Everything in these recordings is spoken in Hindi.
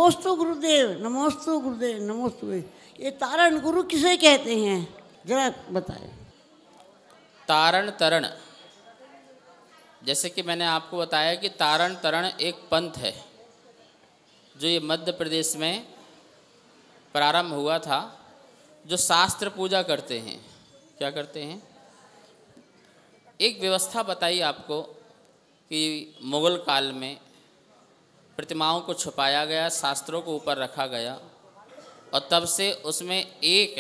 नमोस्तु गुरुदेव, नमोस्तु गुरुदेव, नमोस्तु। ये तारण गुरु किसे कहते हैं, जरा बताएं। तारण तरण, जैसे कि मैंने आपको बताया कि तारण तरण एक पंथ है जो ये मध्य प्रदेश में प्रारंभ हुआ था, जो शास्त्र पूजा करते हैं। क्या करते हैं? एक व्यवस्था बताई आपको कि मुग़ल काल में प्रतिमाओं को छुपाया गया, शास्त्रों को ऊपर रखा गया, और तब से उसमें एक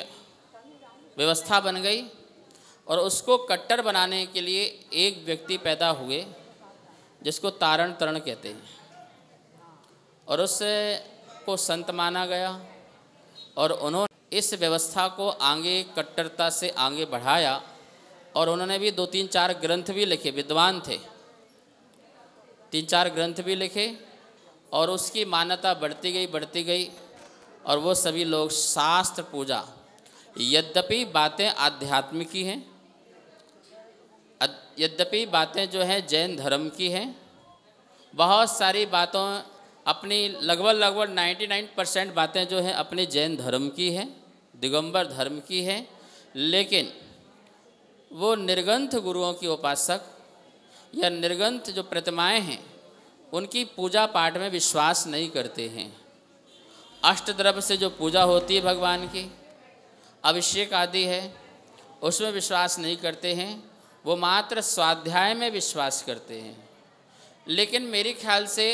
व्यवस्था बन गई और उसको कट्टर बनाने के लिए एक व्यक्ति पैदा हुए जिसको तारण तरण कहते हैं, और उससे को संत माना गया और उन्होंने इस व्यवस्था को आगे कट्टरता से आगे बढ़ाया, और उन्होंने भी 2-3-4 ग्रंथ भी लिखे, विद्वान थे, 3-4 ग्रंथ भी लिखे, और उसकी मान्यता बढ़ती गई और वो सभी लोग शास्त्र पूजा, यद्यपि बातें आध्यात्मिक की हैं, यद्यपि बातें जो हैं जैन धर्म की हैं, बहुत सारी बातों अपनी लगभग 99% बातें जो हैं अपने जैन धर्म की हैं, दिगंबर धर्म की हैं, लेकिन वो निर्ग्रंथ गुरुओं की उपासक या निर्ग्रंथ जो प्रतिमाएं हैं उनकी पूजा पाठ में विश्वास नहीं करते हैं। अष्टद्रव्य से जो पूजा होती है भगवान की, अभिषेक आदि है, उसमें विश्वास नहीं करते हैं, वो मात्र स्वाध्याय में विश्वास करते हैं। लेकिन मेरे ख्याल से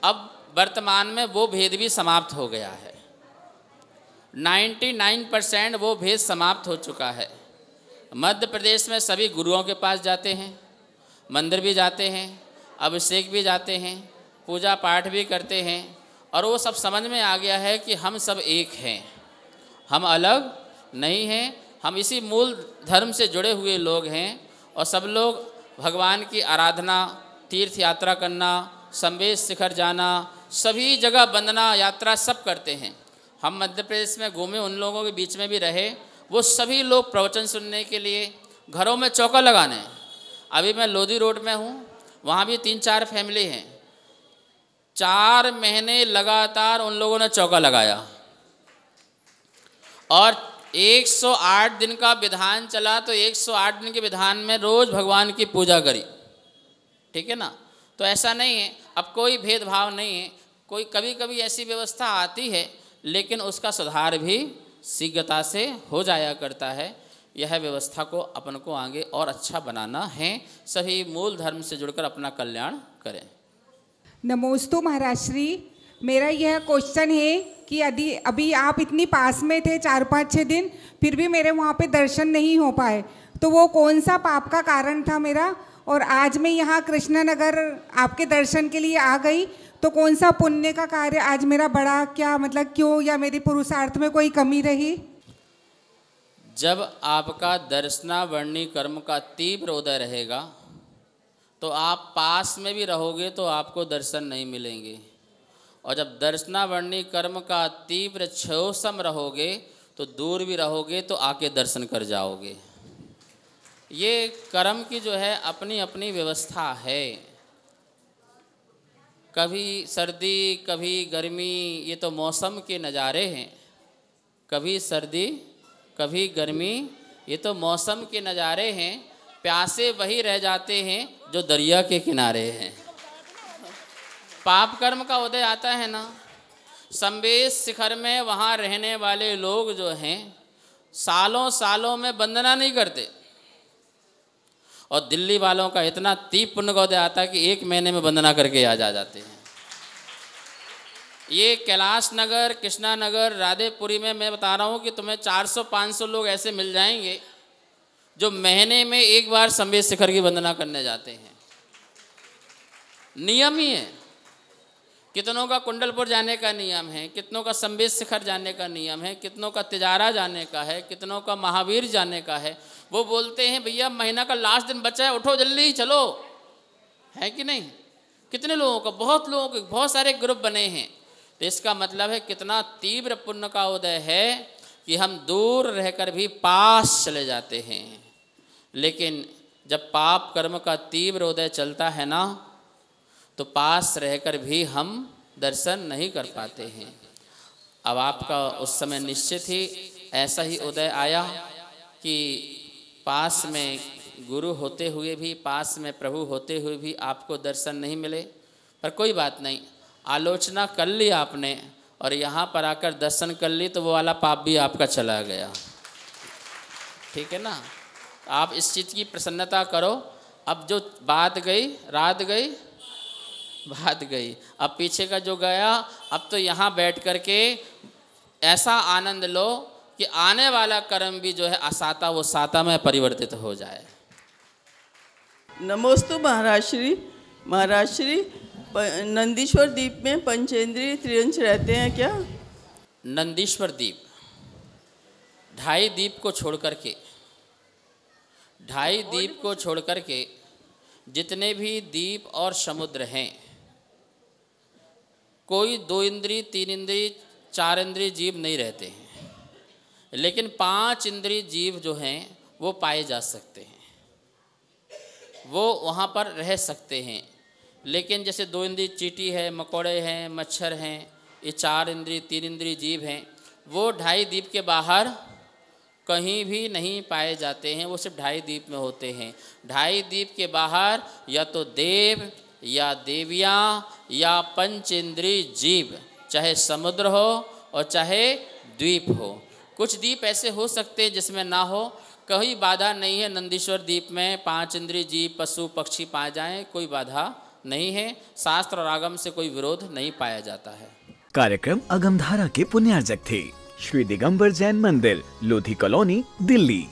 अब वर्तमान में वो भेद भी समाप्त हो गया है, 99% वो भेद समाप्त हो चुका है। मध्य प्रदेश में सभी गुरुओं के पास जाते हैं, मंदिर भी जाते हैं, अभिषेक भी जाते हैं, पूजा पाठ भी करते हैं, और वो सब समझ में आ गया है कि हम सब एक हैं, हम अलग नहीं हैं, हम इसी मूल धर्म से जुड़े हुए लोग हैं, और सब लोग भगवान की आराधना, तीर्थ यात्रा करना, संवेद शिखर जाना, सभी जगह वंदना यात्रा सब करते हैं। हम मध्य प्रदेश में घूमे, उन लोगों के बीच में भी रहे, वो सभी लोग प्रवचन सुनने के लिए घरों में चौका लगाने। अभी मैं लोधी रोड में हूँ, वहाँ भी 3-4 फैमिली हैं, 4 महीने लगातार उन लोगों ने चौका लगाया, और 108 दिन का विधान चला, तो 108 दिन के विधान में रोज़ भगवान की पूजा करी। ठीक है ना? तो ऐसा नहीं है, अब कोई भेदभाव नहीं है, कोई कभी कभी ऐसी व्यवस्था आती है, लेकिन उसका सुधार भी शीघ्रता से हो जाया करता है। यह व्यवस्था को अपन को आगे और अच्छा बनाना है, सभी मूल धर्म से जुड़कर अपना कल्याण करें। नमोस्तु महाराज श्री, मेरा यह क्वेश्चन है कि यदि अभी आप इतनी पास में थे 4-5-6 दिन, फिर भी मेरे वहाँ पे दर्शन नहीं हो पाए, तो वो कौन सा पाप का कारण था मेरा? और आज मैं यहाँ कृष्णनगर आपके दर्शन के लिए आ गई, तो कौन सा पुण्य का कार्य आज मेरा बड़ा, क्या मतलब क्यों, या मेरी पुरुषार्थ में कोई कमी रही? जब आपका दर्शनावर्णी कर्म का तीव्र उदय रहेगा तो आप पास में भी रहोगे तो आपको दर्शन नहीं मिलेंगे, और जब दर्शनावर्णी कर्म का तीव्र क्षयोसम रहोगे तो दूर भी रहोगे तो आके दर्शन कर जाओगे। ये कर्म की जो है अपनी अपनी व्यवस्था है, कभी सर्दी कभी गर्मी, ये तो मौसम के नज़ारे हैं, कभी सर्दी कभी गर्मी, ये तो मौसम के नज़ारे हैं। प्यासे वही रह जाते हैं जो दरिया के किनारे हैं। पाप कर्म का उदय आता है ना, संवेद शिखर में वहाँ रहने वाले लोग जो हैं सालों सालों में वंदना नहीं करते, और दिल्ली वालों का इतना तीव्र पुण्य का उदय आता है कि 1 महीने में वंदना करके आ जाते हैं। ये कैलाश नगर, कृष्णा नगर, राधेपुरी में मैं बता रहा हूँ कि तुम्हें 400-500 लोग ऐसे मिल जाएंगे जो महीने में 1 बार संवेद शिखर की वंदना करने जाते हैं। नियम ही है, कितनों का कुंडलपुर जाने का नियम है, कितनों का संवेद शिखर जाने का नियम है, कितनों का तिजारा जाने का है, कितनों का महावीर जाने का है। वो बोलते हैं भैया महीना का लास्ट दिन बचा है, उठो जल्दी चलो, है कि नहीं? कितने लोगों का, बहुत लोगों के बहुत सारे ग्रुप बने हैं। तो इसका मतलब है कितना तीव्र पुण्य का उदय है कि हम दूर रहकर भी पास चले जाते हैं। लेकिन जब पाप कर्म का तीव्र उदय चलता है ना, तो पास रहकर भी हम दर्शन नहीं कर पाते हैं। अब आपका उस समय निश्चित ही ऐसा ही उदय आया कि पास में गुरु होते हुए भी, पास में प्रभु होते हुए भी आपको दर्शन नहीं मिले। पर कोई बात नहीं, आलोचना कर ली आपने और यहाँ पर आकर दर्शन कर ली तो वो वाला पाप भी आपका चला गया। ठीक है ना, आप इस चीज़ की प्रसन्नता करो। अब जो बात गई, रात गई, बात गई, अब पीछे का जो गया, अब तो यहाँ बैठ कर के ऐसा आनंद लो कि आने वाला कर्म भी जो है असाता वो साता में परिवर्तित हो जाए। नमोस्तु महाराज श्री। महाराज श्री, नंदीश्वर द्वीप में पंचेंद्रीय त्रियंश रहते हैं क्या? नंदीश्वर द्वीप, 2.5 द्वीप को छोड़ करके, 2.5 द्वीप को छोड़ करके जितने भी द्वीप और समुद्र हैं, कोई 2 इंद्रिय, 3 इंद्रिय, 4 इंद्रिय जीव नहीं रहते हैं, लेकिन 5 इंद्रिय जीव जो हैं वो पाए जा सकते हैं, वो वहाँ पर रह सकते हैं। लेकिन जैसे 2 इंद्रिय चींटी है, मकोड़े हैं, मच्छर हैं, ये 4 इंद्रिय, 3 इंद्रिय जीव हैं, वो 2.5 द्वीप के बाहर कहीं भी नहीं पाए जाते हैं, वो सिर्फ 2.5 द्वीप में होते हैं। 2.5 द्वीप के बाहर या तो देव या देवियाँ या पंचेंद्रीय जीव, चाहे समुद्र हो और चाहे द्वीप हो। कुछ द्वीप ऐसे हो सकते हैं जिसमें ना हो, कोई बाधा नहीं है। नंदीश्वर द्वीप में 5 इंद्रिय जीव, पशु पक्षी पाए जाएं, कोई बाधा नहीं है। शास्त्र और आगम से कोई विरोध नहीं पाया जाता है। कार्यक्रम अगमधारा के पुण्यार्जक थे। श्री दिगंबर जैन मंदिर, लोधी कॉलोनी, दिल्ली।